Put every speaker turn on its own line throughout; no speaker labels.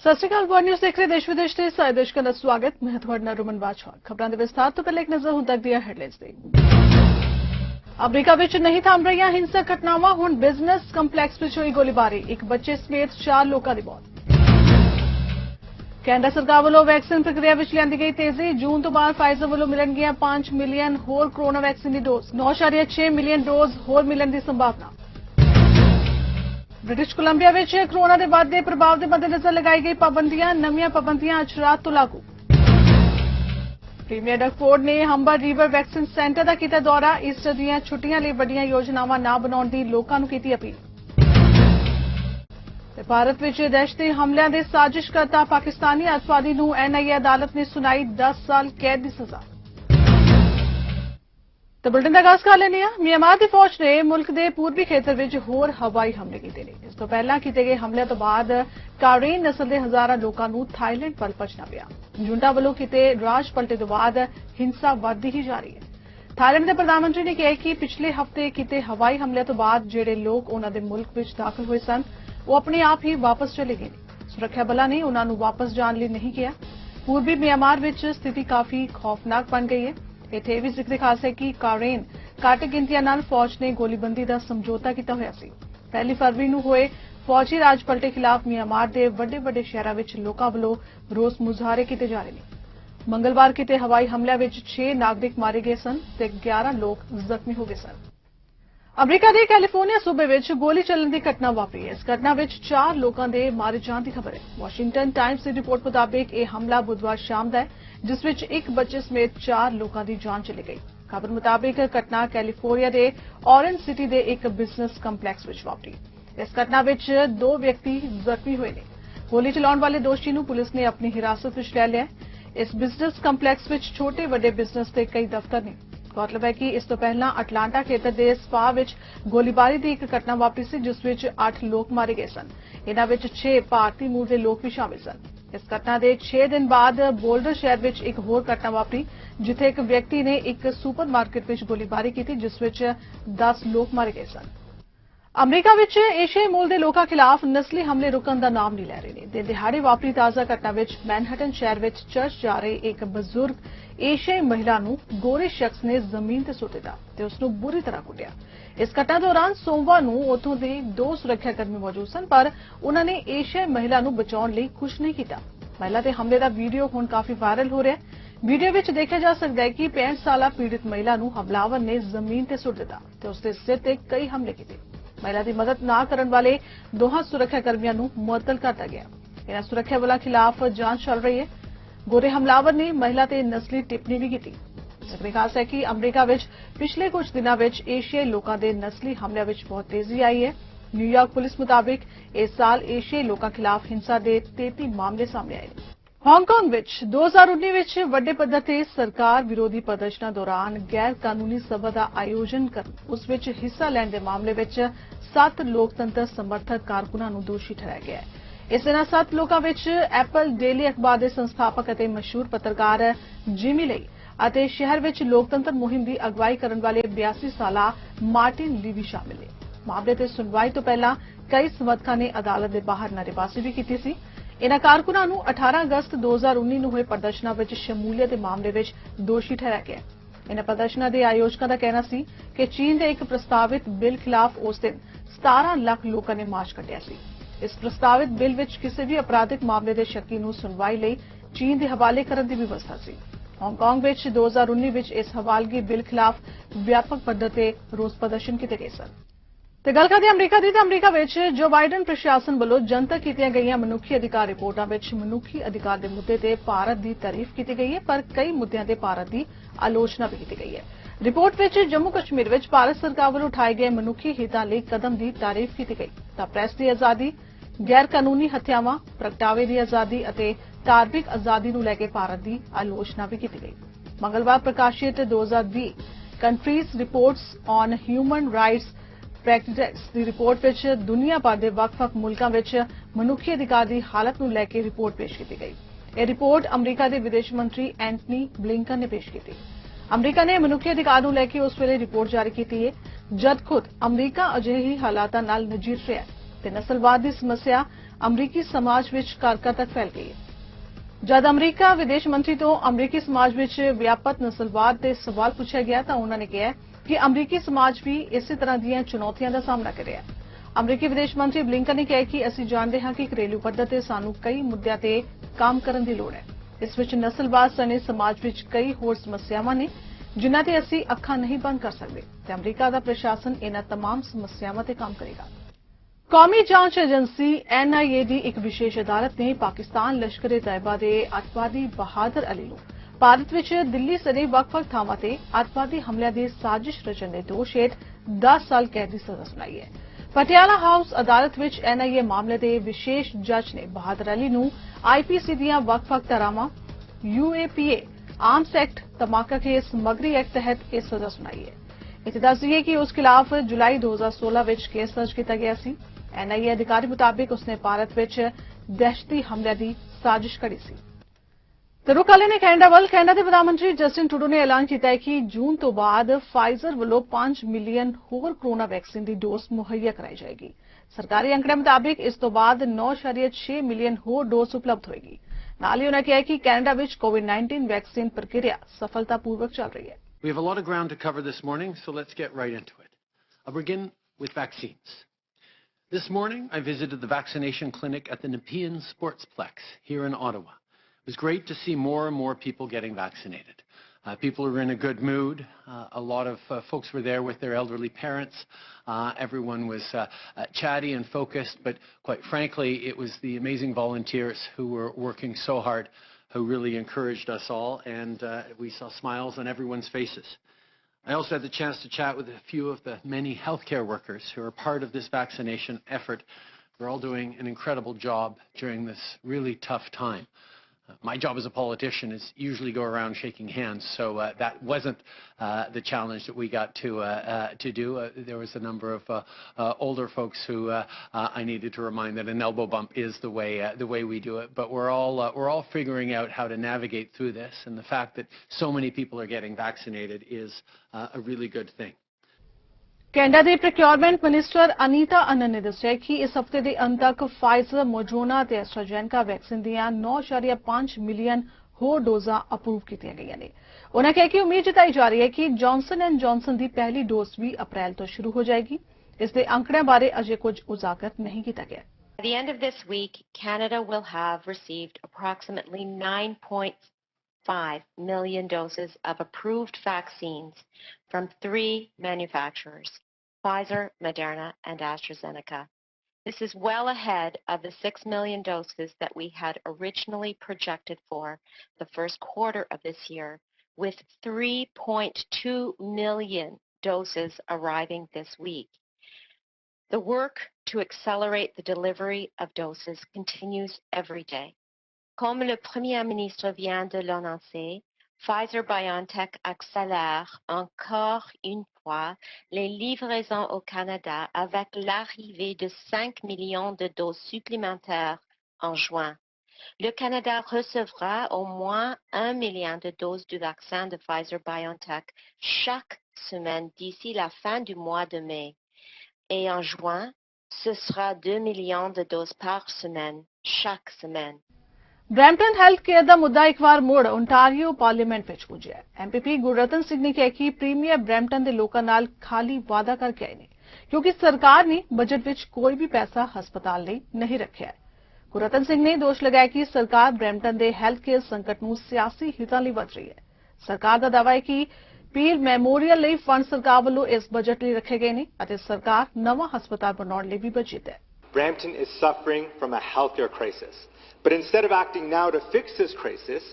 सत श्री अकाल। न्यूज़ देख रहे देश विदेश के सारे दर्शकों का स्वागत। मैं ਤੁਹਾਡਾ ਰੁਮਨ ਬਾਜਵਾ। ਖਬਰਾਂ ਦੇ ਵਿਸਥਾਰ ਤੋਂ ਪਹਿਲਾਂ ਇੱਕ ਨਜ਼ਰ ਹੁਣ ਤੱਕ ਦੀਆਂ ਹੈਡਲਾਈਨਸ ਤੇ। ਅਮਰੀਕਾ ਵਿੱਚ ਨਹੀਂ ਥੰਮ ਰਹੀਆਂ ਹਿੰਸਕ ਘਟਨਾਵਾਂ। ਹੁਣ ਬਿਜ਼ਨਸ ਕੰਪਲੈਕਸ ਵਿੱਚ ਹੋਈ ਗੋਲੀਬਾਰੀ, ਇੱਕ ਬੱਚੇ ਸਮੇਤ 4 ਲੋਕਾਂ ਦੀ ਮੌਤ। ਕੈਨੇਡਾ ਸਰਕਾਰ ਵੱਲੋਂ ਵੈਕਸੀਨ ਪ੍ਰਕਿਰਿਆ ਵਿੱਚ ਲਿਆਂਦੀ ਗਈ ਤੇਜ਼ੀ। ਜੂਨ ਤੋਂ ਬਾਅਦ ਫਾਈਜ਼ਰ ਵੱਲੋਂ ਮਿਲਣਗੀਆਂ 5 ਮਿਲੀਅਨ ਹੋਰ ਕੋਰੋਨਾ ਵੈਕਸੀਨ ਦੀ ਡੋਜ਼। 9.6 ਮਿਲੀਅਨ ਡੋਜ਼ ਹੋਰ ਮਿਲਣ ਦੀ ਸੰਭਾਵਨਾ। ब्रिटिश कोलंबिया में कोरोना के बढ़ते प्रभाव के मद्देनजर लगाई गई पाबंदियां। नवीं पाबंदियां अज रात तो लागू। प्रीमियर डगफोर्ड ने हंबर रिवर वैक्सीन सेंटर का किया दौरा। ईस्टर दी छुट्टियां लिए बड़ियां योजनावां ना बनाउण दी लोकां नूं कीती अपील। भारत में दहशती हमलियां दे साजिशकर्ता पाकिस्तानी अतवादी नूं NIA अदालत ने सुनाई 10 साल कैद की सजा। तो बुलेटिन का आगाज कर लेने म्यांमार की फौज ने मुल्क के पूर्वी खेतर में होर हवाई हमले किए ने। इस तो पहला किए गए हमले तो बाद कारेन नस्ल के हजारां लोगों को थाईलैंड वल भजना पिया। जुंटा वालों किए राज पलटे तो बाद हिंसा बढ़ती ही जा रही है। थाईलैंड के प्रधानमंत्री ने कहा कि पिछले हफ्ते किए हवाई हमले तो बाद जिहड़े लोग उन्होंने मुल्क में दाखिल हुए सन वो अपने आप ही वापस चले गए। सुरक्षा बलों ने उन्होंने वापस जाने लिए नहीं किया। पूर्वी म्यांमार में स्थिति काफी खौफनाक बन गई है। इत्थे भी जिक्र खास है कि कारेन घट गिनतियां नाल फौज ने गोलीबंदी का समझौता किया होया सी। 1 फरवरी नूं होए फौजी राज पलटे खिलाफ म्यांमार के वड्डे वड्डे शहरां विच लोकां वल्लों रोस मुजाहरे किए जा रहे हैं। मंगलवार किए हवाई हमलिਆਂ विच 6 नागरिक मारे गए सन ते 11 लोग जख्मी हो गए सन। अमरीका के कैलीफोर्निया सूबे विच गोली चलन की घटना वापरी है। इस घटना विच 4 लोगों के मारे जाने की खबर है। वाशिंगटन टाइम्स की रिपोर्ट मुताबिक यह हमला बुधवार शाम का है जिस विच एक बच्चे समेत 4 लोगों की जान चली गई। खबर मुताबिक घटना कैलीफोर्निया के ऑरेंज सिटी के एक बिजनेस कंपलैक्स विच वापरी। इस घटना विच 2 व्यक्ति जख्मी हुए ने। गोली चलाने वाले दोषी नूं पुलिस ने अपनी हिरासत विच लै लिया। इस बिजनेस कंपलैक्स विच छोटे वड्डे बिजनेस के कई दफ्तर ने। गौरतलब है कि इस तो पहला अटलांटा खेतर के स्पा विच गोलीबारी की एक घटना वापरी सी जिस विच 8 लोग मारे गए सन। इन्हां विच 6 भारतीय मूल के लोग भी शामिल सन। इस घटना के 6 दिन बाद बोल्डर शहर विच एक होर घटना वापरी जिथे एक व्यक्ति ने एक सुपर मार्केट विच गोलीबारी की जिस विच 10 लोग मारे गए सन। अमरीका विच एशियाई मूल के लोगों खिलाफ नस्ली हमले रुकण का नाम नहीं लै रहे ने। दिन दिहाड़े वापरी ताज़ा घटना विच मैनहट्टन शहर विच चर्च जा रही एक बजुर्ग एशियाई महिला नूं गोरे शख्स ने जमीन ते सुट दिता ते उसनूं बुरी तरह कुटिया। इस घटना दौरान सोमवार नूं उत्थों दे 2 सुरक्षाकर्मी मौजूद सन पर उन्होंने एशियाई महिला नूं बचाउण लई कुछ नहीं किया। महिला के हमले का वीडियो हुण काफी वायरल हो रहा है। वीडियो विच देखा जा सकता है कि 65 साला पीड़ित महिला नूं हमलावर ने जमीन ते सुट दिता ते उसके सिर ते कई हमले किए। महिला की मदद ना करने वाले 2 सुरक्षाकर्मियों नूं मुअत्तल कर दिया गया। इन्हां सुरक्षा बलों खिलाफ जांच चल रही है। गोरे हमलावर ने महिला ते नस्ली टिप्पणी भी की। जिक्र खास है कि अमरीका विच पिछले कुछ दिनों में एशियाई लोगों के नस्ली हमलों में बहुत तेजी आई है। न्यूयॉर्क पुलिस मुताबिक इस साल एशियाई लोगों खिलाफ हिंसा के 33 मामले सामने आए। हांगकांग विच 2019 विच वड्डे पद्धर ते सरकार विरोधी प्रदर्शनां दौरान गैर कानूनी सभा का आयोजन कर उस विच हिस्सा लैण दे मामले विच 7 लोकतंत्र समर्थक कारकुनां नूं दोषी ठहराया गया है। इस दिन 7 लोगों विच एपल डेली अखबार के संस्थापक और मशहूर पत्रकार जिमी ली और शहर विच लोकतंत्र मुहिम की अगवाई करने वाले 82 साला मार्टिन ली भी शामिल है। मामले ते सुनवाई तो पहला कई समर्थकों ने अदालत के बाहर नारेबाजी भी की सी। इन्हां कारकुनां नूं 18 अगस्त 2019 नूं होए प्रदर्शनां विच शमूलियत के मामले विच दोषी ठहराया गया। इन्हां प्रदर्शनां के आयोजकों का कहना सी कि चीन के एक प्रस्तावित बिल खिलाफ उस दिन 17 लाख लोगों ने मार्च कढिया सी। इस प्रस्तावित बिल विच किसी भी आपराधिक मामले के शक्की नूं सुनवाई लई चीन के हवाले करने की व्यवस्था सी। हांगकांग विच 2019 विच इस हवालगी बिल खिलाफ व्यापक पद्धर ते रोस प्रदर्शन किए गए सन। ते गल करदे अमरीका दी। अमरीका विच जो बाइडन प्रशासन वालों जनतक कीतियां गईयां मनुखी अधिकार रिपोर्टां विच मनुखी अधिकार के मुद्दे ते भारत की तारीफ की गई है पर कई मुद्दों ते भारत की आलोचना भी की गई है। रिपोर्ट विच जम्मू कश्मीर विच भारत सरकार वालों उठाए गए मनुखी हितां लई कदम की तारीफ की गई तां प्रेस की आजादी, गैर कानूनी हत्यावां, प्रगटावे की आजादी और धार्मिक आजादी नूं लैके भारत की आलोचना भी की गई। मंगलवार प्रकाशित 2020 countries reports on human rights practices की रिपोर्ट विच दुनिया भर के ਵੱਖ-ਵੱਖ मुल्कों विच मनुखी अधिकार की हालत नूं लैके रिपोर्ट पेश की गई। यह रिपोर्ट अमरीका के विदेश मंत्री एंटनी ब्लिंकन ने पेश की। अमरीका ने मनुखी अधिकार नूं लैके उस वेले रिपोर्ट जारी की है जद खुद अमरीका अजिही हालातां नाल नजीठ रहा है ते नस्लवाद की समस्या ਅਮਰੀਕੀ ਸਮਾਜ ਵਿੱਚ ਘਰ-ਘਰ ਤੱਕ ਫੈਲ ਗਈ ਹੈ। ਜਦ ਅਮਰੀਕਾ ਵਿਦੇਸ਼ ਮੰਤਰੀ ਤੋਂ ਅਮਰੀਕੀ ਸਮਾਜ ਵਿੱਚ ਵਿਆਪਕ ਨਸਲਵਾਦ ਤੇ ਸਵਾਲ ਪੁੱਛਿਆ ਗਿਆ ਤਾਂ ਉਹਨਾਂ ਨੇ ਕਿਹਾ ਕਿ ਅਮਰੀਕੀ ਸਮਾਜ ਵੀ ਇਸੇ ਤਰ੍ਹਾਂ ਦੀਆਂ ਚੁਣੌਤੀਆਂ ਦਾ ਸਾਹਮਣਾ ਕਰ ਰਿਹਾ ਹੈ। ਅਮਰੀਕੀ ਵਿਦੇਸ਼ ਮੰਤਰੀ ਬਲਿੰਕਨ ਨੇ ਕਿਹਾ ਕਿ ਅਸੀਂ ਜਾਣਦੇ ਹਾਂ ਕਿ ਘਰੇਲੂ ਪੱਧਰ ਤੇ ਸਾਨੂੰ ਕਈ ਮੁੱਦਿਆਂ ਤੇ ਕੰਮ ਕਰਨ ਦੀ ਲੋੜ ਹੈ। ਇਸ ਵਿੱਚ ਨਸਲਵਾਦ ਸਣੇ ਸਮਾਜ ਵਿੱਚ ਕਈ ਹੋਰ ਸਮੱਸਿਆਵਾਂ ਨੇ ਜਿਨ੍ਹਾਂ ਤੇ ਅਸੀਂ ਅੱਖਾਂ ਨਹੀਂ ਬੰਦ ਕਰ ਸਕਦੇ ਤੇ ਅਮਰੀਕਾ ਦਾ ਪ੍ਰਸ਼ਾਸਨ ਇਹਨਾਂ तमाम ਸਮੱਸਿਆਵਾਂ ਤੇ ਕੰਮ ਕਰੇਗਾ। ਕੌਮੀ ਜਾਂਚ ਏਜੰਸੀ NIA ਦੀ ਇੱਕ ਵਿਸ਼ੇਸ਼ ਅਦਾਲਤ ਨੇ ਪਾਕਿਸਤਾਨ ਲਸ਼ਕਰ-ਏ-ਤੈयबा ਦੇ ਅੱਤਵਾਦੀ ਬਹਾਦਰ ਅਲੀ ਨੂੰ ਭਾਰਤ ਵਿੱਚ ਦਿੱਲੀ ਸਣੇ ਵੱਖ-ਵੱਖ ਥਾਵਾਂ ਤੇ ਅੱਤਵਾਦੀ ਹਮਲਿਆਂ ਦੀ ਸਾਜ਼ਿਸ਼ ਰਚਣ ਦੇ ਦੋਸ਼ ਹੇਠ 10 ਸਾਲ ਕੈਦ ਦੀ ਸਜ਼ਾ ਸੁਣਾਈ ਹੈ। ਪਟਿਆਲਾ ਹਾਊਸ ਅਦਾਲਤ ਵਿੱਚ NIA ਮਾਮਲੇ ਦੇ ਵਿਸ਼ੇਸ਼ ਜੱਜ ਨੇ ਬਹਾਦਰ ਅਲੀ ਨੂੰ IPC ਦੀਆਂ ਵੱਖ-ਵੱਖ ਧਾਰਾਵਾਂ UAPA ਆਰਮਸ ਐਕਟ ਤਮਾਕਾ ਕੇਸ ਸਮੱਗਰੀ ਐਕਟ ਤਹਿਤ ਇਹ ਸਜ਼ਾ ਸੁਣਾਈ ਹੈ। ਇੱਥੇ ਦੱਸ ਦਈਏ ਕਿ ਉਸ ਖਿਲਾਫ ਜੁਲਾਈ 2016 ਵਿੱਚ ਕੇਸ ਦਰਜ ਕੀਤਾ ਗਿਆ ਸੀ। NIA ਅਧਿਕਾਰੀ ਮੁਤਾਬਿਕ ਉਸਨੇ ਭਾਰਤ ਵਿੱਚ ਦਹਿਸ਼ਤੀ ਹਮਲਿਆਂ ਦੀ ਸਾਜ਼ਿਸ਼ ਘੜੀ ਸੀ। ਤੇ ਰੁਕ ਵਾਲੇ ਨੇ ਕੈਨੇਡਾ ਵੱਲ। ਕੈਨੇਡਾ ਦੇ ਪ੍ਰਧਾਨ ਮੰਤਰੀ ਜਸਟਿਨ ਟਰੂਡੋ ਨੇ ਐਲਾਨ ਕੀਤਾ ਹੈ ਕਿ ਜੂਨ ਤੋਂ ਬਾਅਦ ਫਾਈਜ਼ਰ ਵੱਲੋਂ 5 ਮਿਲੀਅਨ ਹੋਰ ਕੋਰੋਨਾ ਵੈਕਸੀਨ ਦੀ ਡੋਜ਼ ਮੁਹੱਈਆ ਕਰਾਈ ਜਾਏਗੀ। ਸਰਕਾਰੀ ਅੰਕੜਿਆਂ ਮੁਤਾਬਿਕ ਇਸ ਤੋਂ ਬਾਅਦ 9.6 ਮਿਲੀਅਨ ਹੋਰ ਡੋਜ਼ ਉਪਲਬਧ ਹੋਏਗੀ। ਨਾਲ ਹੀ ਉਨ੍ਹਾਂ ਕਿਹਾ ਕਿ ਕੈਨੇਡਾ ਵਿੱਚ ਕੋਵਿਡ-19 ਵੈਕਸੀਨ ਪ੍ਰਕਿਰਿਆ ਸਫਲਤਾਪੂਰਵਕ ਚੱਲ ਰਹੀ ਹੈ।
We have a lot of ground to cover this morning, so let's get right into it. I'll begin with vaccines. This morning, I visited the vaccination clinic at the Nepean Sportsplex here in Ottawa. It was great to see more and more people getting vaccinated. People were in a good mood. A lot of folks were there with their elderly parents. Everyone was chatty and focused, but quite frankly, it was the amazing volunteers who were working so hard who really encouraged us all, and we saw smiles on everyone's faces. I also had the chance to chat with a few of the many healthcare workers who are part of this vaccination effort. They're all doing an incredible job during this really tough time. My job as a politician is usually go around shaking hands, so that wasn't the challenge that we got to do. There was a number of older folks who I needed to remind that an elbow bump is the way we do it. But we're all figuring out how to navigate through this, and the fact that so many people are getting vaccinated is a really good thing.
Canada ਦੇ procurement minister Anita ਅਨਨ ਨੇ ਦੱਸਿਆ ਕਿ ਇਸ ਹਫ਼ਤੇ ਦੇ ਅੰਤ ਤੱਕ Pfizer, Moderna ਤੇ ਐਸਟਰਾਜੈਨਕਾ ਵੈਕਸੀਨ ਦੀਆਂ 9.5 ਮਿਲੀਅਨ ਹੋਰ ਡੋਜ਼ਾਂ ਅਪਰੂਵ ਕੀਤੀਆਂ ਗਈਆਂ ਨੇ। ਉਨ੍ਹਾਂ ਕਿਹਾ ਕਿ ਉਮੀਦ ਜਤਾਈ ਜਾ ਰਹੀ ਹੈ ਕਿ ਜੌਨਸਨ ਐਂਡ ਜੌਨਸਨ ਦੀ ਪਹਿਲੀ ਡੋਜ਼ ਵੀ ਅਪ੍ਰੈਲ ਤੋਂ ਸ਼ੁਰੂ ਹੋ ਜਾਏਗੀ। ਇਸ ਦੇ ਅੰਕੜਿਆਂ ਬਾਰੇ ਅਜੇ ਕੁਝ ਉਜਾਗਰ ਨਹੀਂ ਕੀਤਾ ਗਿਆ।
By the end of this week, Canada will have received approximately 9.5 million doses of approved vaccines from 3 manufacturers: Pfizer, Moderna, and AstraZeneca. This is well ahead of the 6 million doses that we had originally projected for the first quarter of this year, with 3.2 million doses arriving this week. The work to accelerate the delivery of doses continues every day. Comme le Premier ministre vient de l'annoncer, Pfizer-BioNTech accélère encore une fois les livraisons au Canada avec l'arrivée de 5 millions de doses supplémentaires en juin. Le Canada recevra au moins 1 million de doses du vaccin de Pfizer-BioNTech chaque semaine d'ici la fin du mois de mai. Et en juin, ce sera 2 millions de doses par semaine, chaque semaine.
Brampton health care ਦਾ ਮੁੱਦਾ ਇੱਕ ਵਾਰ ਮੁੜ Ontario parliament ਵਿੱਚ ਪੁੱਜਿਆ। MPP Gurratan Singh ਨੇ ਕਿਹਾ ਕਿ premier Brampton ਦੇ ਲੋਕਾਂ ਨਾਲ ਖਾਲੀ ਵਾਅਦਾ ਕਰਕੇ ਆਏ ਨੇ ਕਿਉਂਕਿ ਸਰਕਾਰ ਨੇ ਬਜਟ ਵਿੱਚ ਕੋਈ ਵੀ ਪੈਸਾ ਹਸਪਤਾਲ ਲਈ ਨਹੀਂ ਰੱਖਿਆ। ਗੁਰਰਤਨ ਸਿੰਘ ਨੇ ਦੋਸ਼ ਲਗਾਇਆ ਕਿ ਸਰਕਾਰ ਬਰੈਂਪਟਨ ਦੇ ਹੈਲਥ ਕੇਅਰ ਸੰਕਟ ਨੂੰ ਸਿਆਸੀ ਹਿੱਤਾਂ ਲਈ ਵਰਤ ਰਹੀ ਹੈ। ਸਰਕਾਰ ਦਾ ਦਾਅਵਾ ਹੈ ਕਿ ਪੀਰ ਮੈਮੋਰੀਅਲ ਲਈ ਫੰਡ ਸਰਕਾਰ ਵੱਲੋਂ ਇਸ ਬਜਟ ਲਈ ਰੱਖੇ ਗਏ ਨੇ ਅਤੇ ਸਰਕਾਰ ਨਵਾਂ ਹਸਪਤਾਲ ਬਣਾਉਣ ਲਈ ਵੀ ਬਜਟ ਹੈ।
Brampton is suffering from a healthcare crisis. But instead of acting now to fix this crisis,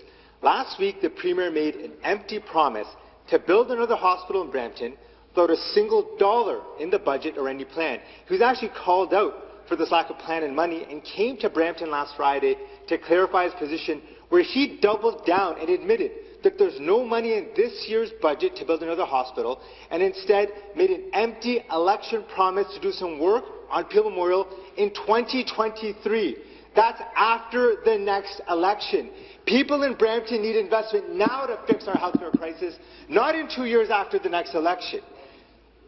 last week the Premier made an empty promise to build another hospital in Brampton without a single dollar in the budget or any plan. He was actually called out for this lack of plan and money and came to Brampton last Friday to clarify his position, where he doubled down and admitted that there's no money in this year's budget to build another hospital, and instead made an empty election promise to do some work on Peel Memorial in 2023. That's after the next election. People in Brampton need investment now to fix our healthcare crisis, not in 2 years after the next election.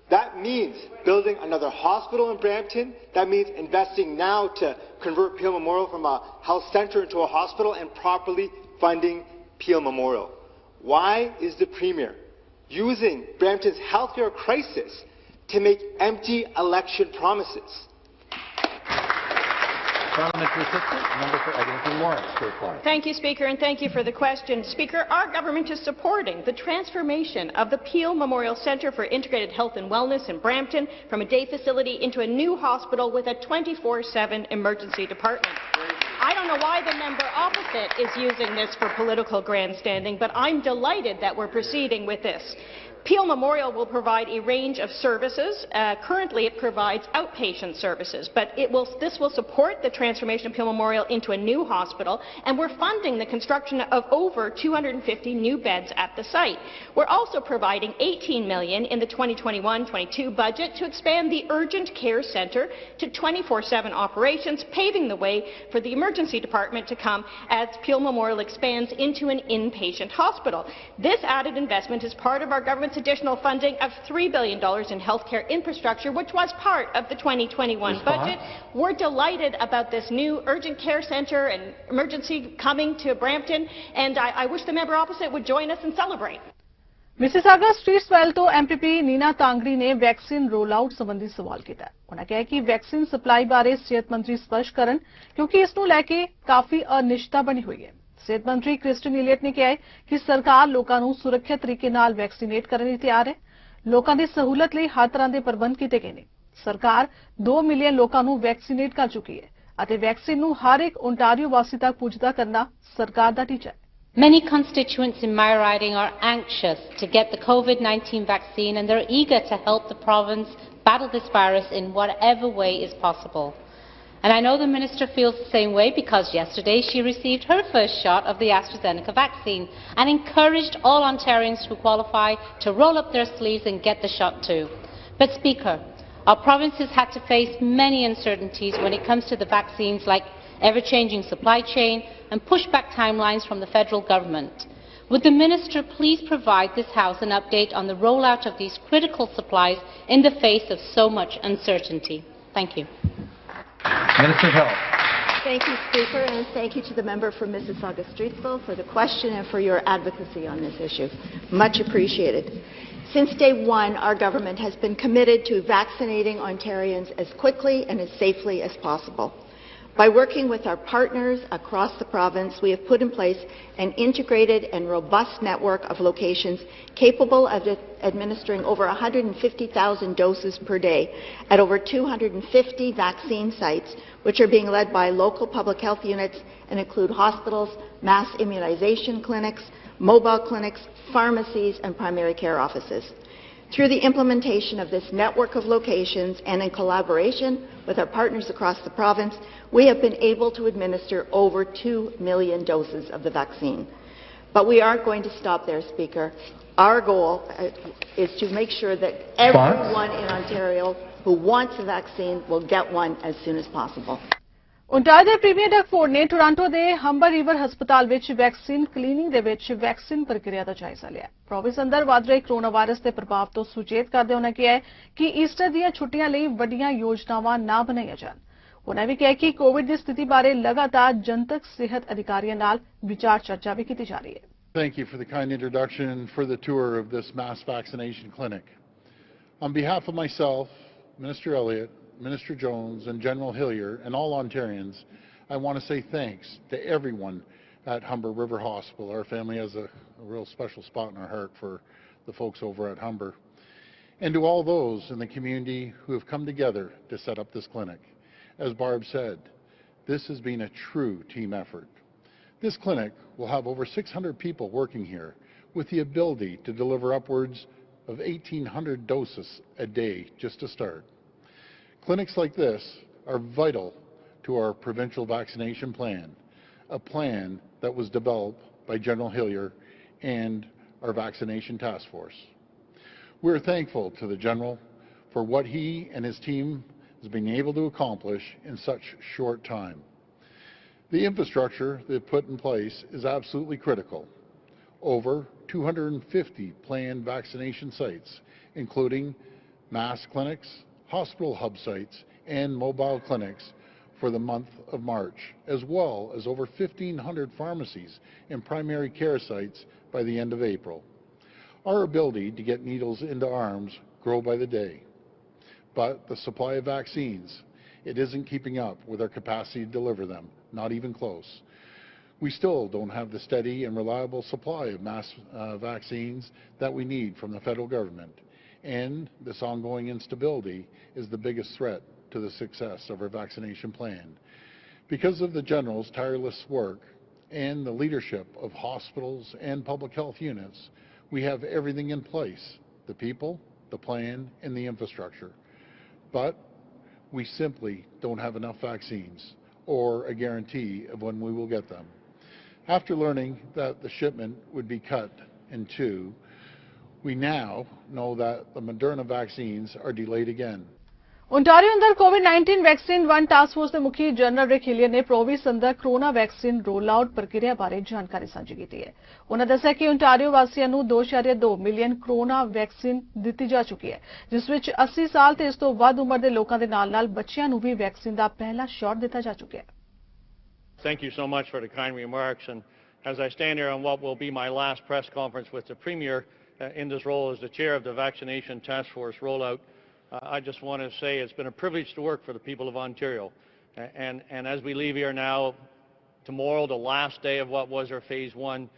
That means building another hospital in Brampton. That means investing now to convert Peel Memorial from a health centre into a hospital and properly funding Peel Memorial. Why is the Premier using Brampton's healthcare crisis to make empty election promises?
Parliamentary assistant, member for Eglinton Lawrence to reply.
Thank you, Speaker, and thank you for the question. Speaker, our government is supporting the transformation of the Peel Memorial Centre for Integrated Health and Wellness in Brampton from a day facility into a new hospital with a 24/7 emergency department. I don't know why the member opposite is using this for political grandstanding, but I'm delighted that we're proceeding with this. Peel Memorial will provide a range of services. Currently, it provides outpatient services, but this will support the transformation of Peel Memorial into a new hospital, and we're funding the construction of over 250 new beds at the site. We're also providing $18 million in the 2021-22 budget to expand the urgent care centre to 24/7 operations, paving the way for the emergency department to come as Peel Memorial expands into an inpatient hospital. This added investment is part of our government's additional funding of $3 billion in healthcare infrastructure, which was part of the 2021 budget. We're delighted about this new urgent care centre and emergency coming to Brampton, and I wish the member opposite would join us and celebrate.
Mississauga street well ਤੋਂ MPP Nina ਤਾਂਗੜੀ ਨੇ vaccine role out ਸੰਬੰਧੀ ਸਵਾਲ ਕੀਤਾ। ਉਹਨਾਂ ਕਿਹਾ ਕਿ vaccine supply ਬਾਰੇ ਸਿਹਤ ਮੰਤਰੀ ਸਪਸ਼ਟ ਕਰਨ ਕਿਉਂਕਿ ਇਸ ਨੂੰ ਲੈ ਕੇ ਕਾਫੀ ਅਨਿਸ਼ਚਿਤਤਾ ਬਣੀ ਹੋਈ ਹੈ। ਸਿਹਤ ਮੰਤਰੀ ਕ੍ਰਿਸਟਨ ਇਲੀਅਟ ਨੇ ਕਿਹਾ ਕਿ ਸਰਕਾਰ ਲੋਕਾਂ ਨੂੰ ਸੁਰੱਖਿਅਤ ਤਰੀਕੇ ਨਾਲ ਵੈਕਸੀਨੇਟ ਕਰਨ ਲਈ ਤਿਆਰ ਹੈ। ਲੋਕਾਂ ਦੀ ਸਹੂਲਤ ਲਈ ਹਰ ਤਰ੍ਹਾਂ ਦੇ ਪ੍ਰਬੰਧ ਕੀਤੇ ਗਏ ਨੇ। ਸਰਕਾਰ 2 ਮਿਲੀਅਨ ਲੋਕਾਂ ਨੂੰ ਵੈਕਸੀਨੇਟ ਕਰ ਚੁੱਕੀ ਹੈ ਅਤੇ ਵੈਕਸੀਨ ਨੂੰ ਹਰ ਇੱਕ ਓਨਟਾਰੀਓ ਵਾਸੀ ਤੱਕ ਪਹੁੰਚਦਾ ਕਰਨਾ ਸਰਕਾਰ ਦਾ ਟੀਚਾ ਹੈ।
Many constituents in my riding are anxious to get the COVID-19 vaccine, and they're eager to help the province battle this virus in whatever way is possible. And I know the Minister feels the same way because yesterday she received her first shot of the AstraZeneca vaccine and encouraged all Ontarians who qualify to roll up their sleeves and get the shot too. But Speaker, our province has had to face many uncertainties when it comes to the vaccines, like ever-changing supply chain and pushback timelines from the federal government. Would the Minister please provide this House an update on the rollout of these critical supplies in the face of so much uncertainty? Thank you.
Minister of Health.
Thank you, Speaker, and thank you to the member for Mississauga Streetsville for the question and for your advocacy on this issue. Much appreciated. Since day one, our government has been committed to vaccinating Ontarians as quickly and as safely as possible. By working with our partners across the province, we have put in place an integrated and robust network of locations capable of administering over 150,000 doses per day at over 250 vaccine sites, which are being led by local public health units and include hospitals, mass immunization clinics, mobile clinics, pharmacies, and primary care offices. Through the implementation of this network of locations and in collaboration with our partners across the province, we have been able to administer over 2 million doses of the vaccine. But we aren't going to stop there, Speaker. Our goal is to make sure that everyone in Ontario who wants a vaccine will get one as soon as possible.
Ontario ਦੇ premier Doug Ford ਨੇ Toronto ਦੇ Humber river ਹਸਪਤਾਲ ਵਿੱਚ vaccine cleaning ਦੇ ਵਿੱਚ vaccine ਪ੍ਰਕਿਰਿਆ ਦਾ ਜਾਇਜ਼ਾ ਲਿਆ। ਪ੍ਰੋਵਿੰਸ ਅੰਦਰ ਵੱਧ ਰਹੇ ਕੋਰੋਨਾ ਵਾਇਰਸ ਦੇ ਪ੍ਰਭਾਵ ਤੋਂ ਸੁਚੇਤ ਕਰਦੇ ਉਹਨਾਂ ਕਿਹਾ ਕਿ ਈਸਟਰ ਦੀਆਂ ਛੁੱਟੀਆਂ ਲਈ ਵੱਡੀਆਂ ਯੋਜਨਾਵਾਂ ਨਾ ਬਣਾਈਆਂ ਜਾਣ। ਉਹਨਾਂ ਵੀ ਕਿਹਾ ਕਿ ਕੋਵਿਡ ਦੀ ਸਥਿਤੀ ਬਾਰੇ ਲਗਾਤਾਰ ਜਨਤਕ ਸਿਹਤ ਅਧਿਕਾਰੀਆਂ ਨਾਲ ਵਿਚਾਰ ਚਰਚਾ ਵੀ ਕੀਤੀ ਜਾ ਰਹੀ ਹੈ।
Thank you for the kind introduction and for the tour of this mass vaccination clinic. On behalf of myself, Minister Elliott, Minister Jones and General Hillier and all Ontarians, I want to say thanks to everyone at Humber River Hospital. Our family has a real special spot in our heart for the folks over at Humber. And to all those in the community who have come together to set up this clinic. As Barb said, this has been a true team effort. This clinic will have over 600 people working here with the ability to deliver upwards of 1,800 doses a day just to start. Clinics like this are vital to our provincial vaccination plan, a plan that was developed by General Hillier and our vaccination task force. We're thankful to the General for what he and his team has been able to accomplish in such short time. The infrastructure they've put in place is absolutely critical. Over 250 planned vaccination sites, including mass clinics, hospital hub sites, and mobile clinics for the month of March, as well as over 1,500 pharmacies and primary care sites by the end of April. Our ability to get needles into arms grow by the day, but the supply of vaccines, it isn't keeping up with our capacity to deliver them, not even close. We still don't have the steady and reliable supply of mass vaccines that we need from the federal government, and this ongoing instability is the biggest threat to the success of our vaccination plan. Because of the General's tireless work and the leadership of hospitals and public health units, we have everything in place, the people, the plan, and the infrastructure. But we simply don't have enough vaccines or a guarantee of when we will get them. After learning that the shipment would be cut in two, we now know that the Moderna vaccines are delayed again.
Ontario अंदर कोविड-19 vaccine one task force के मुखी general रिक Hillier ने province अंदर corona vaccine roll out प्रक्रिया बारे जानकारी साझी की है। उन्होंने दस्सिया कि ओंटारियो वासियों ਨੂੰ 2.2 ਮਿਲੀਅਨ कोरोना वैक्सीन ਦਿੱਤੀ ਜਾ ਚੁੱਕੀ ਹੈ, ਜਿਸ ਵਿੱਚ 80 ਸਾਲ ਤੇ ਇਸ ਤੋਂ ਵੱਧ ਉਮਰ ਦੇ ਲੋਕਾਂ ਦੇ ਨਾਲ-ਨਾਲ ਬੱਚਿਆਂ ਨੂੰ ਵੀ ਵੈਕਸੀਨ ਦਾ ਪਹਿਲਾ ਸ਼ਾਟ ਦਿੱਤਾ ਜਾ ਚੁੱਕਿਆ ਹੈ।
Thank you so much for the kind remarks. And as I stand here on what will be my last press conference with the Premier in this role as the chair of the Vaccination Task Force rollout, I just want to say it's been a privilege to work for the people of Ontario. And as we leave here now, tomorrow, the last day of what was our phase one,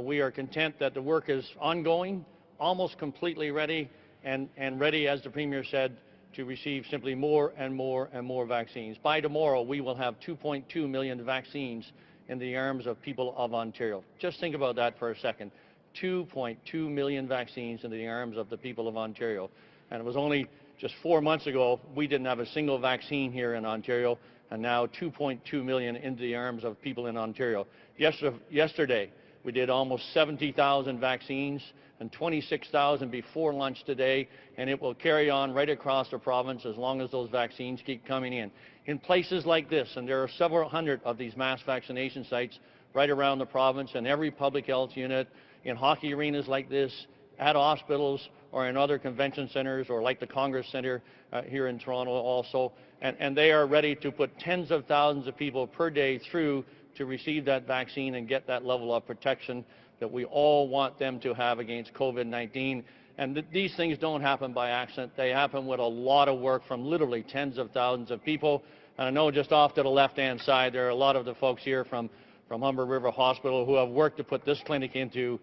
we are content that the work is ongoing, almost completely ready, and ready, as the Premier said, to receive simply more and more and more vaccines. By tomorrow, we will have 2.2 million vaccines in the arms of people of Ontario. Just think about that for a second. 2.2 million vaccines in the arms of the people of Ontario. And it was only just 4 months ago, we didn't have a single vaccine here in Ontario, and now 2.2 million into the arms of people in Ontario. Yesterday, we did almost 70,000 vaccines and 26,000 before lunch today, and it will carry on right across the province as long as those vaccines keep coming in. In places like this, and there are several hundred of these mass vaccination sites right around the province, in every public health unit, in hockey arenas like this, at hospitals, or in other convention centers, or like the Congress Centre here in Toronto also. And they are ready to put tens of thousands of people per day through to receive that vaccine and get that level of protection that we all want them to have against COVID-19. And these things don't happen by accident. They happen with a lot of work from literally tens of thousands of people. And I know just off to the left-hand side, there are a lot of the folks here from Humber River Hospital who have worked to put this clinic into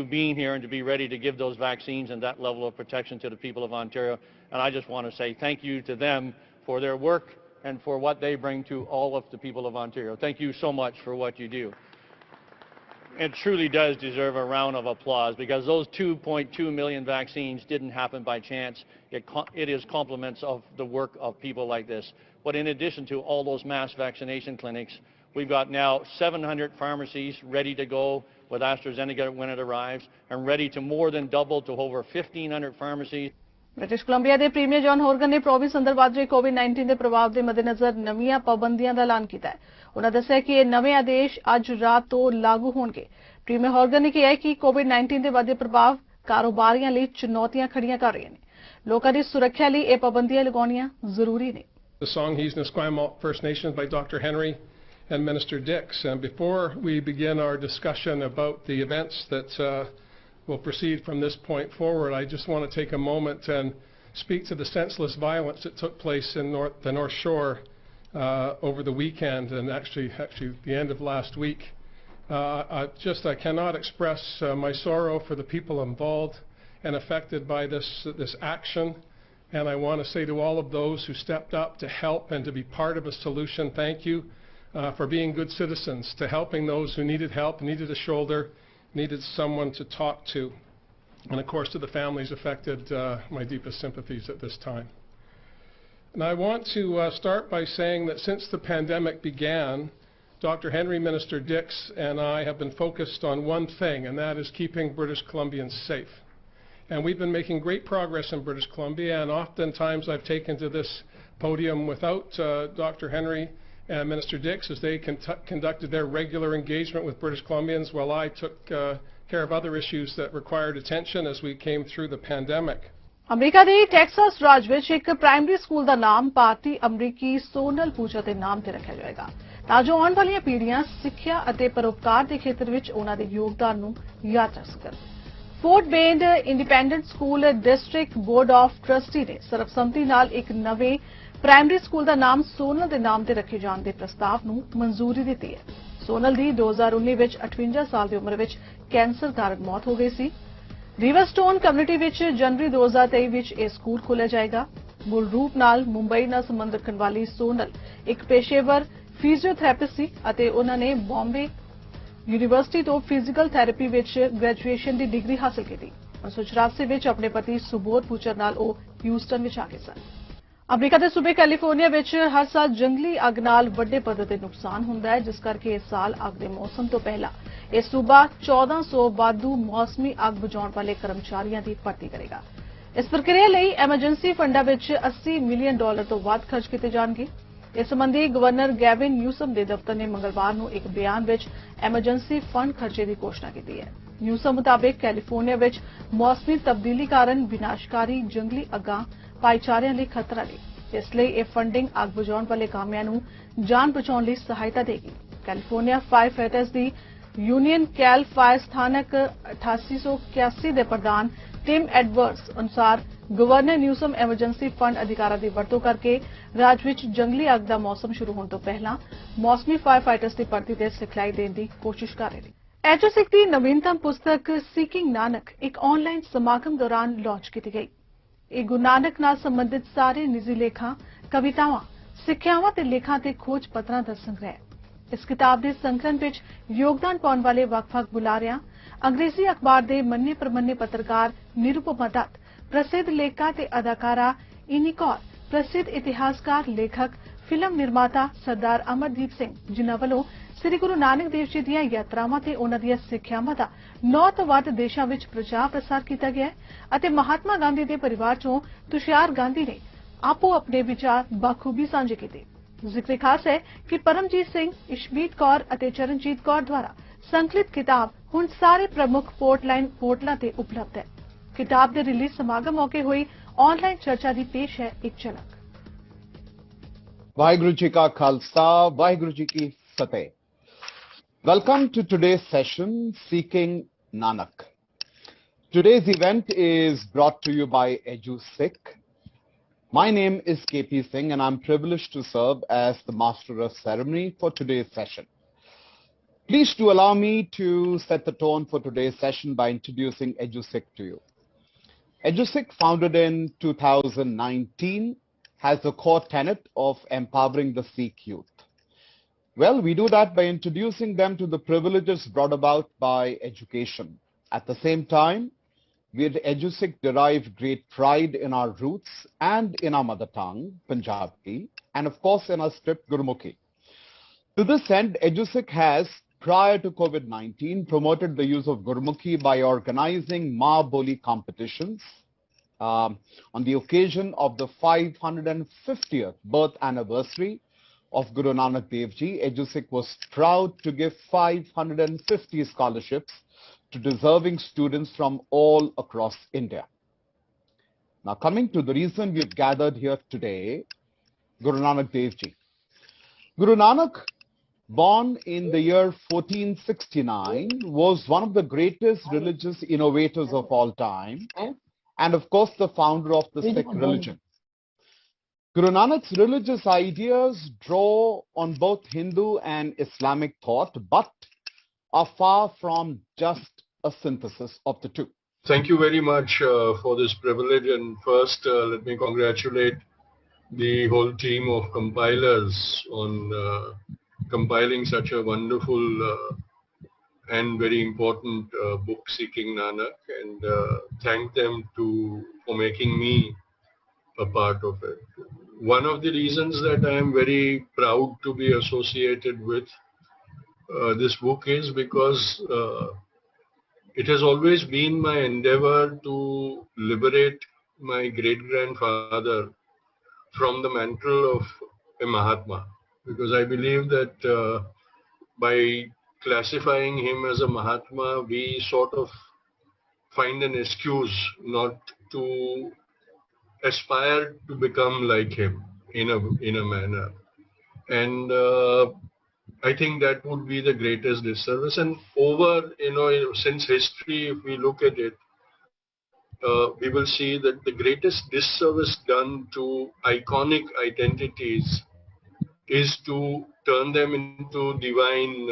being here and to be ready to give those vaccines and that level of protection to the people of Ontario. And I just want to say thank you to them for their work and for what they bring to all of the people of Ontario. Thank you so much for what you do. It truly does deserve a round of applause, because those 2.2 million vaccines didn't happen by chance. It is compliments of the work of people like this. But in addition to all those mass vaccination clinics, we've got now 700 pharmacies ready to go with AstraZeneca when it arrives, and ready to more than double to over 1,500 pharmacies.
British Columbia के premiere John हॉर्गन ने province अंदर वध रहे कोविड-19 के प्रभाव के मद्देनजर नवीं पाबंदियां का ऐलान किया है। उन्होंने दस्सिया कि नवे आदेश अज रात तो लागू होंगे। प्रीमियर हॉर्गन ने कहा कि कोविड-19 के वधदे प्रभाव कारोबारियों लिए चुनौतियां खड़ियां कर रहे हैं। लोगों की सुरक्षा लिए ये पाबंदियां लगाउणियां जरूरी ने।
The Songhees Nisquamish First Nations by Dr. Henry and Minister Dix. And before we begin our discussion about the events that will proceed from this point forward, I just want to take a moment and speak to the senseless violence that took place in the North Shore over the weekend, and actually the end of last week. I cannot express my sorrow for the people involved and affected by this action. And I want to say to all of those who stepped up to help and to be part of a solution, thank you for being good citizens, to helping those who needed help, needed a shoulder, needed someone to talk to. And of course, to the families affected, my deepest sympathies at this time. And I want to start by saying that since the pandemic began, Dr. Henry, Minister Dix, and I have been focused on one thing, and that is keeping British Columbians safe. And we've been making great progress in British Columbia, and oftentimes I've taken to this podium without Dr. Henry and Minister Dix as they conducted their regular engagement with British Columbians, while I took care of other issues that required attention as we came through the pandemic.
America ਦੇ Texas ਰਾਜ ਵਿੱਚ ਇੱਕ primary school ਦਾ ਨਾਮ ਭਾਰਤੀ ਅਮਰੀਕੀ ਸੋਨਲ ਪੂਜਾ ਦੇ ਨਾਮ ਤੇ ਰੱਖਿਆ ਜਾਏਗਾ ਤਾਂ ਜੋ ਆਉਣ ਵਾਲੀਆਂ ਪੀੜ੍ਹੀਆਂ ਸਿੱਖਿਆ ਅਤੇ ਪਰਉਪਕਾਰ ਦੇ ਖੇਤਰ ਵਿੱਚ ਉਹਨਾਂ ਦੇ ਯੋਗਦਾਨ ਨੂੰ ਯਾਦ ਰੱਖ ਸਕਣ। Fort Bend independent school district board of trustee ਨੇ ਸਰਬਸੰਮਤੀ ਨਾਲ ਇੱਕ ਨਵੇਂ ਪ੍ਰਾਇਮਰੀ ਸਕੂਲ ਦਾ ਨਾਮ ਸੋਨਲ ਦੇ ਨਾਮ ਤੇ ਰੱਖੇ ਜਾਣ ਦੇ ਪ੍ਰਸਤਾਵ ਨੂੰ ਮਨਜ਼ੂਰੀ ਦਿੱਤੀ ਹੈ। ਸੋਨਲ ਦੀ 2019 ਵਿੱਚ 58 ਸਾਲ ਦੀ ਉਮਰ ਵਿੱਚ ਕੈਂਸਰ ਕਾਰਨ ਮੌਤ ਹੋ ਗਈ ਸੀ। ਰਿਵਰਸਟੋਨ ਕਮਿਊਨਿਟੀ ਵਿੱਚ ਜਨਵਰੀ 2023 ਵਿੱਚ ਇਹ ਸਕੂਲ ਖੋਲ੍ਹਿਆ ਜਾਏਗਾ। ਮੂਲ ਰੂਪ ਨਾਲ ਮੁੰਬਈ ਨਾਲ ਸੰਬੰਧ ਰੱਖਣ ਵਾਲੀ ਸੋਨਲ ਇੱਕ ਪੇਸ਼ੇਵਰ ਫਿਜ਼ੀਓਥੈਰੇਪਿਸਟ ਸੀ ਅਤੇ ਉਹਨਾਂ ਨੇ ਬੰਬੇ ਯੂਨੀਵਰਸਿਟੀ ਤੋਂ ਫਿਜ਼ੀਕਲ ਥੈਰੇਪੀ ਵਿੱਚ ਗ੍ਰੈਜੂਏਸ਼ਨ ਦੀ ਡਿਗਰੀ ਹਾਸਲ ਕੀਤੀ। 1984 ਵਿੱਚ ਆਪਣੇ ਪਤੀ ਸੁਬੋਧ ਪੂਚਰ ਨਾਲ ਉਹ ਹਿਊਸਟਨ ਵਿੱਚ ਆ ਗਏ ਸਨ। ਅਮਰੀਕਾ ਦੇ ਸੂਬੇ ਕੈਲੀਫੋਰਨੀਆ ਵਿੱਚ ਹਰ ਸਾਲ ਜੰਗਲੀ ਅੱਗ ਨਾਲ ਵੱਡੇ ਪੱਧਰ ਤੇ ਨੁਕਸਾਨ ਹੁੰਦਾ ਹੈ, ਜਿਸ ਕਰਕੇ ਇਸ ਸਾਲ ਅੱਗ ਦੇ ਮੌਸਮ ਤੋਂ ਪਹਿਲਾਂ ਇਹ ਸੂਬਾ 1400 ਵਾਧੂ ਮੌਸਮੀ ਅੱਗ ਬੁਝਾਉਣ ਵਾਲੇ ਕਰਮਚਾਰੀਆਂ ਦੀ ਭਰਤੀ ਕਰੇਗਾ। ਇਸ ਪ੍ਰਕਿਰਿਆ ਲਈ ਐਮਰਜੈਂਸੀ ਫੰਡਾਂ ਵਿੱਚ $80 ਮਿਲੀਅਨ ਤੋਂ ਵੱਧ ਖਰਚ ਕੀਤੇ ਜਾਣਗੇ। ਇਸ ਸੰਬੰਧੀ ਗਵਰਨਰ ਗੈਵਿਨ ਨਿਊਸਮ ਦੇ ਦਫ਼ਤਰ ਨੇ ਮੰਗਲਵਾਰ ਨੂੰ ਇੱਕ ਬਿਆਨ ਵਿੱਚ ਐਮਰਜੈਂਸੀ ਫੰਡ ਖਰਚੇ ਦੀ ਘੋਸ਼ਣਾ ਕੀਤੀ ਹੈ। ਨਿਊਸਮ ਮੁਤਾਬਿਕ ਕੈਲੀਫੋਰਨੀਆ ਵਿੱਚ ਮੌਸਮੀ ਤਬਦੀਲੀ ਕਾਰਨ ਵਿਨਾਸ਼ਕਾਰੀ ਜੰਗਲੀ ਅੱਗਾਂ ਭਾਈਚਾਰਿਆਂ ਲਈ ਖਤਰਾ ਨੇ। ਇਸ ਲਈ ਇਹ ਫੰਡਿੰਗ ਅੱਗ ਬੁਝਾਉਣ ਵਾਲੇ ਕਾਮਿਆਂ ਨੂੰ ਜਾਨ ਬਚਾਉਣ ਲਈ ਸਹਾਇਤਾ ਦੇਗੀ। ਕੈਲੀਫੋਰਨੀਆ ਫਾਇਰ ਫਾਈਟਰਸ ਦੀ ਯੂਨੀਅਨ ਕੈਲ ਫਾਇਰ ਸਥਾਨਕ 8881 ਦੇ ਪ੍ਰਧਾਨ ਟਿਮ ਐਡਵਰਡਸ ਅਨੁਸਾਰ ਗਵਰਨਰ ਨਿਊਸਮ ਐਮਰਜੈਂਸੀ ਫੰਡ ਅਧਿਕਾਰਾਂ ਦੀ ਵਰਤੋਂ ਕਰਕੇ ਰਾਜ ਵਿੱਚ ਜੰਗਲੀ ਅੱਗ ਦਾ ਮੌਸਮ ਸ਼ੁਰੂ ਹੋਣ ਤੋਂ ਪਹਿਲਾਂ ਮੌਸਮੀ ਫਾਇਰ ਫਾਈਟਰਸ ਦੀ ਭਰਤੀ ਤੇ ਸਿਖਲਾਈ ਦੇਣ ਦੀ ਕੋਸ਼ਿਸ਼ ਕਰ ਰਹੇ ਨੇ। ਐਜੋਸਿਕ ਦੀ ਨਵੀਨਤਮ ਪੁਸਤਕ ਸੀਕਿੰਗ ਨਾਨਕ ਇੱਕ ਆਨਲਾਈਨ ਸਮਾਗਮ ਦੌਰਾਨ ਲਾਂਚ ਕੀਤੀ ਗਈ। ਇਹ ਗੁਰੂ ਨਾਨਕ ਨਾਲ ਸੰਬੰਧਿਤ ਸਾਰੇ ਨਿੱਜੀ ਲੇਖਾਂ, ਕਵਿਤਾਵਾਂ, ਸਿੱਖਿਆਵਾਂ ਤੇ ਲੇਖਾਂ ਤੇ ਖੋਜ ਪੱਤਰਾਂ ਦਾ ਸੰਗ੍ਰਹਿ ਹੈ। ਇਸ ਕਿਤਾਬ ਦੇ ਸੰਕਲਨ ਵਿੱਚ ਯੋਗਦਾਨ ਪਾਉਣ ਵਾਲੇ ਵੱਖ-ਵੱਖ ਬੁਲਾਰਿਆਂ, ਅੰਗਰੇਜ਼ੀ ਅਖਬਾਰ ਦੇ ਮੰਨੇ ਪ੍ਰਮੰਨੇ ਪੱਤਰਕਾਰ ਨਿਰੂਪਮਾ ਦੱਤ, ਪ੍ਰਸਿੱਧ ਲੇਖਕਾਂ ਤੇ ਅਦਾਕਾਰਾ ਇਨੀ ਕੌਰ, ਪ੍ਰਸਿੱਧ ਇਤਿਹਾਸਕਾਰ, ਲੇਖਕ, ਫਿਲਮ ਨਿਰਮਾਤਾ ਸਰਦਾਰ ਅਮਰਦੀਪ ਸਿੰਘ, ਜਿਨ੍ਹਾਂ ਵੱਲੋਂ ਸ੍ਰੀ ਗੁਰੂ ਨਾਨਕ ਦੇਵ ਜੀ ਦੀਆਂ ਯਾਤਰਾਵਾਂ ਤੇ ਉਹਨਾਂ ਦੀਆਂ ਸਿੱਖਿਆਵਾਂ ਦਾ 9 ਤੋਂ ਵੱਧ ਦੇਸ਼ਾਂ ਵਿੱਚ ਪ੍ਰਚਾਰ ਪ੍ਰਸਾਰ ਕੀਤਾ ਗਿਆ ਹੈ ਅਤੇ ਮਹਾਤਮਾ ਗਾਂਧੀ ਦੇ ਪਰਿਵਾਰ ਚੋਂ ਤੁਸ਼ਾਰ ਗਾਂਧੀ ਨੇ ਆਪੋ ਆਪਣੇ ਵਿਚਾਰ ਬਾਖੂਬੀ ਸਾਂਝੇ ਕੀਤੇ। ਜ਼ਿਕਰ ਖਾਸ ਹੈ ਕਿ ਪਰਮਜੀਤ ਸਿੰਘ, ਇਸ਼ਮੀਤ ਕੌਰ ਅਤੇ ਚਰਨਜੀਤ ਕੌਰ ਦੁਆਰਾ ਸੰਕਲਿਤ ਕਿਤਾਬ ਹੁਣ ਸਾਰੇ ਪ੍ਰਮੁੱਖ ਪੋਰਟਲਾਂ ਤੇ ਉਪਲਬਧ ਹੈ। ਕਿਤਾਬ ਦੇ ਰਿਲੀਜ਼ ਸਮਾਗਮ ਮੌਕੇ ਹੋਈ ਆਨਲਾਈਨ ਚਰਚਾ ਦੀ ਪੇਸ਼ ਹੈ ਇੱਕ ਝਲਕ।
ਵਾਹਿਗੁਰੂ ਜੀ ਕਾ ਖਾਲਸਾ, ਵਾਹਿਗੁਰੂ ਜੀ ਕੀ ਫਤਿਹ। Welcome to today's session, Seeking Nanak. Today's event is brought to you by EduSikh. My name is KP Singh and I'm privileged to serve as the Master of Ceremony for today's session. Please do allow me to set the tone for today's session by introducing EduSikh to you. EduSikh, founded in 2019, has the core tenet of empowering the Sikh youth. Well, we do that by introducing them to the privileges brought about by education. At the same time, we at EduSikh derive great pride in our roots and in our mother tongue, Punjabi, and of course in our script, Gurmukhi. To this end, EduSikh has, prior to COVID-19, promoted the use of Gurmukhi by organizing Ma Boli competitions. On the occasion of the 550th birth anniversary of Guru Nanak Dev Ji, EduSikh was proud to give 550 scholarships to deserving students from all across India. Now, coming to the reason we've gathered here today, Guru Nanak Dev Ji. Guru Nanak, born in the year 1469, was one of the greatest religious innovators of all time, and of course the founder of the Sikh religion. Guru Nanak's religious ideas draw on both Hindu and Islamic thought, but are far from just a synthesis of the two.
Thank you very much for this privilege, and first let me congratulate the whole team of compilers on compiling such a wonderful and very important book, Seeking Nanak, and thank them for making me a part of it. One of the reasons that I am very proud to be associated with this book is because it has always been my endeavor to liberate my great-grandfather from the mantle of a Mahatma, because I believe that by classifying him as a Mahatma, we sort of find an excuse not to aspire to become like him in a manner. And I think that would be the greatest disservice. And since history, if we look at it, we will see that the greatest disservice done to iconic identities is to turn them into divine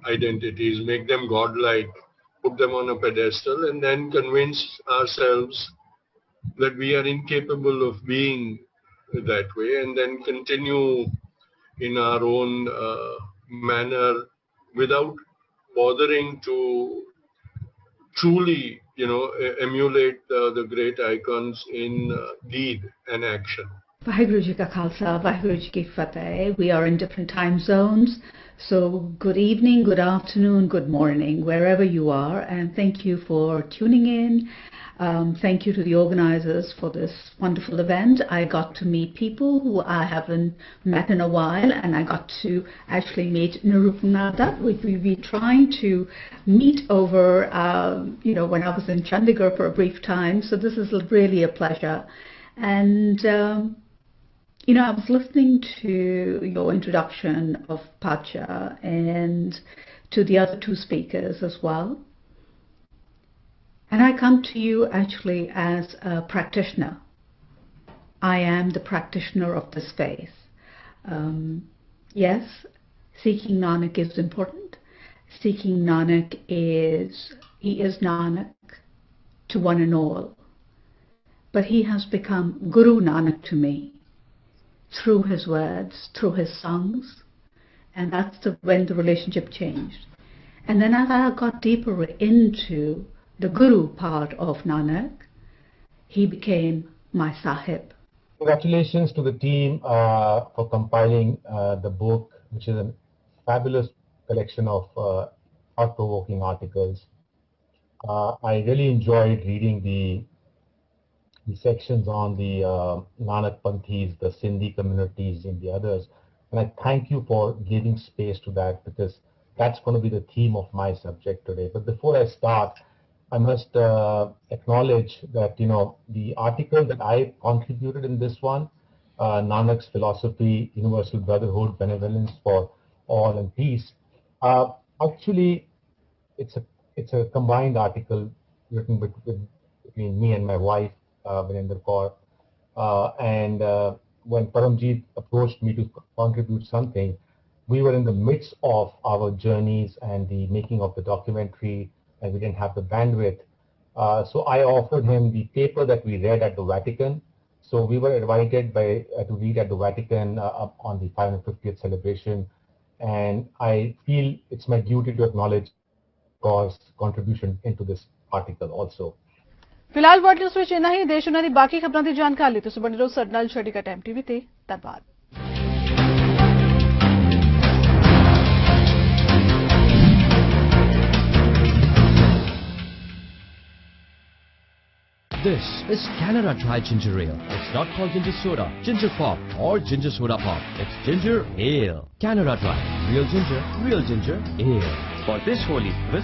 identities, make them godlike, put them on a pedestal, and then convince ourselves that we are incapable of being that way, and then continue in our own manner without bothering to truly, emulate the great icons in deed and action.
Vaheguru Ji Ka Khalsa, Vaheguru Ji Ki Fateh. We are in different time zones, so good evening, good afternoon, good morning, wherever you are, and thank you for tuning in. Thank you to the organizers for this wonderful event. I got to meet people who I haven't met in a while, and I got to actually meet Nirupnada. We've been trying to meet over, when I was in Chandigarh for a brief time, so this is really a pleasure. And, I was listening to your introduction of Charcha and to the other two speakers as well. And I come to you actually as a practitioner. I am the practitioner of this faith. Yes, seeking Nanak is important. Seeking Nanak he is Nanak to one and all. But he has become Guru Nanak to me through his words, through his songs. And that's when the relationship changed. And then as I got deeper into the Guru part of Nanak, he became my Sahib.
Congratulations to the team for compiling the book, which is a fabulous collection of thought-provoking articles. I really enjoyed reading the sections on the Nanak Panthis, the Sindhi communities, and the others. And I thank you for giving space to that, because that's going to be the theme of my subject today. But before I start, I must acknowledge that, the article that I contributed in this one, Nanak's Philosophy, Universal Brotherhood, Benevolence for All and Peace, actually, it's a combined article written between me and my wife, Vinender Kaur. And when Paramjeet approached me to contribute something, we were in the midst of our journeys and the making of the documentary, and we didn't have the bandwidth. So I offered him the paper that we read at the Vatican. So we were invited to read at the Vatican on the 550th celebration. And I feel it's my duty to acknowledge Kaur's contribution into this article also.
फिलहाल world news ਵਿੱਚ ਇੰਨਾ ਹੀ। ਦੇਸ਼ ਉਹਨਾਂ ਦੀ ਬਾਕੀ ਖਬਰਾਂ ਦੀ ਜਾਣਕਾਰੀ ਲਈ ਤੁਸੀਂ ਬਣੇ ਰਹੋ ਸਾਡੇ ਨਾਲ ਚੜ੍ਹਦੀਕਲਾ ਟਾਈਮ ਟੀਵੀ ਤੇ। ਧੰਨਵਾਦ।
This is Canada Dry Ginger Ale. It's not called ginger soda, ginger pop, or ginger soda pop. It's ginger ale. Canada Dry. Real ginger ale. For this Holi, visit